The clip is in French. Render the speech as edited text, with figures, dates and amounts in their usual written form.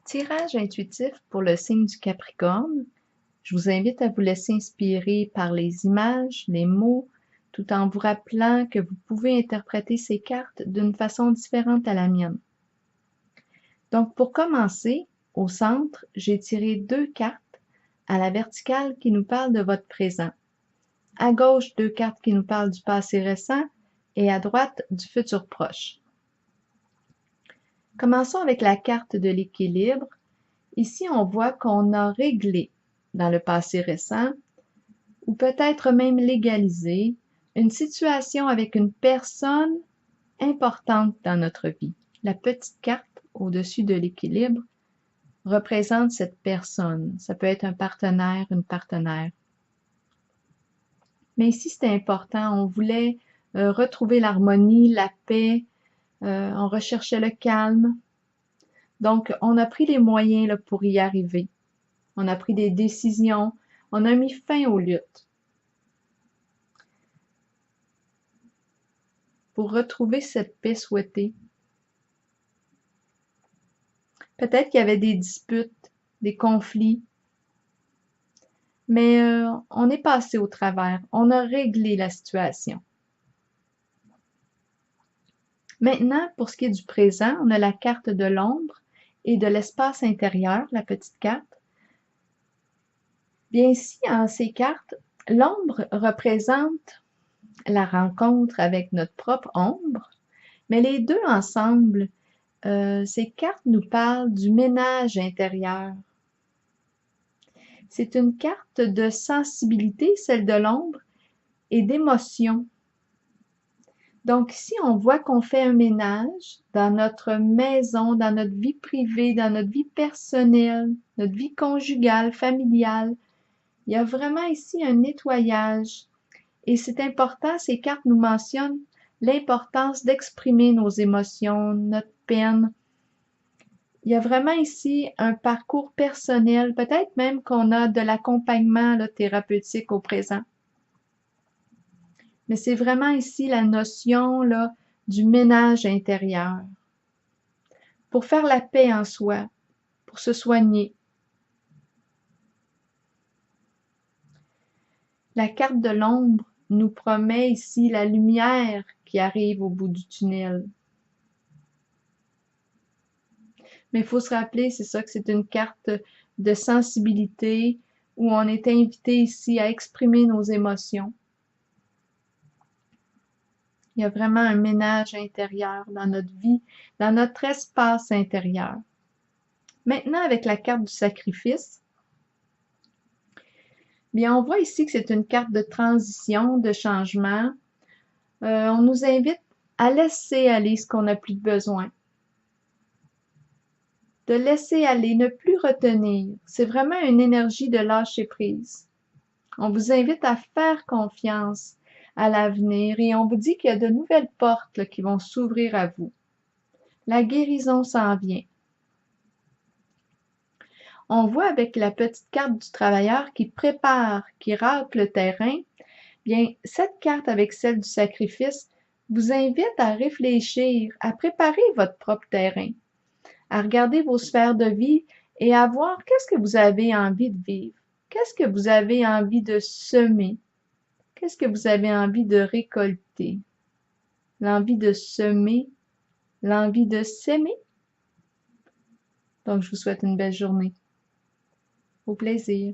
Tirage intuitif pour le signe du Capricorne. Je vous invite à vous laisser inspirer par les images, les mots, tout en vous rappelant que vous pouvez interpréter ces cartes d'une façon différente à la mienne. Donc, pour commencer, au centre, j'ai tiré 2 cartes à la verticale qui nous parlent de votre présent. À gauche, 2 cartes qui nous parlent du passé récent et à droite, du futur proche. Commençons avec la carte de l'équilibre. Ici, on voit qu'on a réglé dans le passé récent, ou peut-être même légalisé, une situation avec une personne importante dans notre vie. La petite carte au-dessus de l'équilibre représente cette personne. Ça peut être un partenaire, une partenaire. Mais ici, c'était important. On voulait retrouver l'harmonie, la paix. On recherchait le calme. Donc, on a pris les moyens là, pour y arriver. On a pris des décisions. On a mis fin aux luttes. Pour retrouver cette paix souhaitée. Peut-être qu'il y avait des disputes, des conflits, mais on est passé au travers. On a réglé la situation. Maintenant, pour ce qui est du présent, on a la carte de l'ombre et de l'espace intérieur, la petite carte. Bien ici, en ces cartes, l'ombre représente la rencontre avec notre propre ombre, mais les deux ensemble, ces cartes nous parlent du ménage intérieur. C'est une carte de sensibilité, celle de l'ombre, et d'émotion. Donc ici, on voit qu'on fait un ménage dans notre maison, dans notre vie privée, dans notre vie personnelle, notre vie conjugale, familiale. Il y a vraiment ici un nettoyage. Et c'est important, ces cartes nous mentionnent l'importance d'exprimer nos émotions, notre peine. Il y a vraiment ici un parcours personnel, peut-être même qu'on a de l'accompagnement thérapeutique au présent. Mais c'est vraiment ici la notion là, du ménage intérieur. Pour faire la paix en soi, pour se soigner. La carte de l'ombre nous promet ici la lumière qui arrive au bout du tunnel. Mais il faut se rappeler, c'est ça, que c'est une carte de sensibilité où on est invité ici à exprimer nos émotions. Il y a vraiment un ménage intérieur dans notre vie, dans notre espace intérieur. Maintenant, avec la carte du sacrifice, bien, on voit ici que c'est une carte de transition, de changement. On nous invite à laisser aller ce qu'on n'a plus besoin. De laisser aller, ne plus retenir. C'est vraiment une énergie de lâcher prise. On vous invite à faire confiance à l'avenir et on vous dit qu'il y a de nouvelles portes là, qui vont s'ouvrir à vous. La guérison s'en vient. On voit avec la petite carte du travailleur qui prépare, qui râpe le terrain, bien, cette carte avec celle du sacrifice vous invite à réfléchir, à préparer votre propre terrain, à regarder vos sphères de vie et à voir qu'est-ce que vous avez envie de vivre, qu'est-ce que vous avez envie de semer, qu'est-ce que vous avez envie de récolter, l'envie de semer, l'envie de s'aimer. Donc, je vous souhaite une belle journée. Au plaisir.